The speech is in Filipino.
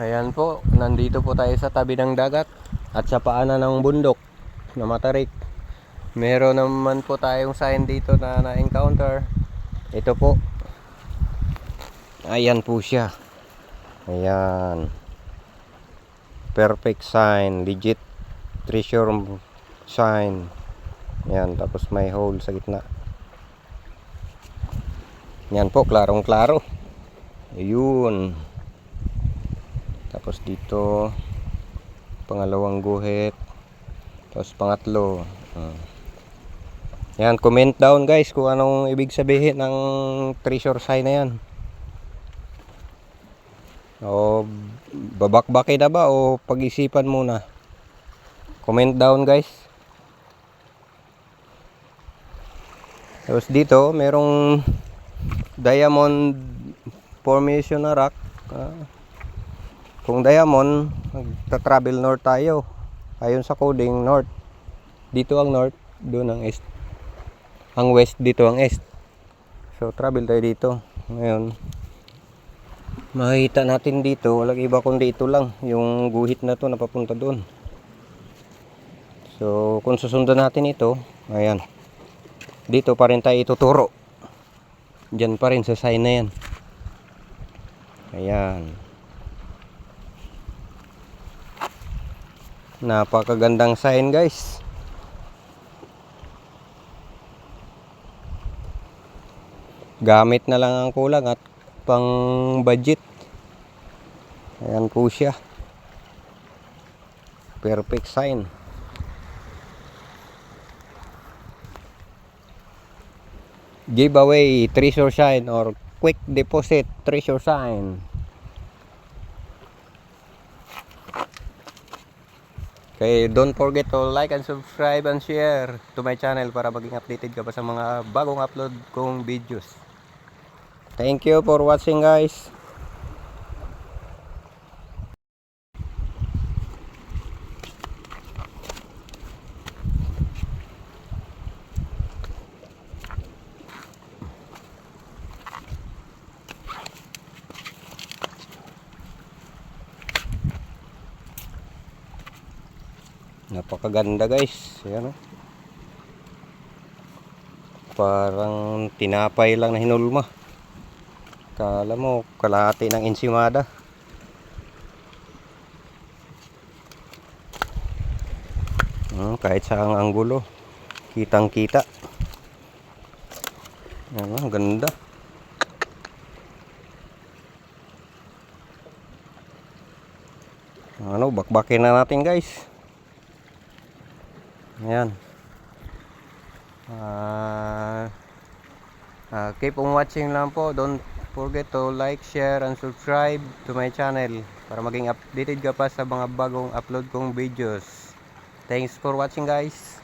Ayan po, nandito po tayo sa tabi ng dagat at sa paanan ng bundok na matarik. Meron naman po tayong sign dito na na-encounter. Ito po. Ayan po siya. Ayan. Perfect sign, legit treasure sign. Ayan, tapos may hole sa gitna. Yan po, klarong-klaro. Ayun. Tapos dito pangalawang guhit, tapos pangatlo. Yan, comment down guys kung anong ibig sabihin ng treasure sign na yan. O babakbaki na ba o pag-isipan muna? Comment down guys. Tapos dito merong diamond formation na rock. Kung diamond, magta-travel north tayo. Ayon sa coding, north. Dito ang north, doon ang east. Ang west, dito ang east. So, travel tayo dito. Ngayon, makikita natin dito, walang iba kundi ito lang. Yung guhit na to napapunta doon. So, kung susundan natin ito, ayan. Dito pa rin tayo ituturo. Diyan pa rin sa sign na yan. Ayan. Napakagandang sign guys. Gamit na lang ang kulang at pang budget. Ayan po siya. Perfect sign. Giveaway treasure sign or quick deposit treasure sign. Okay, don't forget to like and subscribe and share to my channel para maging updated ka pa sa mga bagong upload kong videos. Thank you for watching guys. Napakaganda guys. Ayan, oh. Parang tinapay lang na hinulma. Kala mo kalahati ng ensimada. Kahit sa ang anggulo kitang kita. Ayan, ganda. Ano, bakbakin na natin guys. Ayan. Keep on watching lang po. Don't forget to like, share, and subscribe to my channel para maging updated ka pa sa mga bagong upload kong videos. Thanks for watching guys.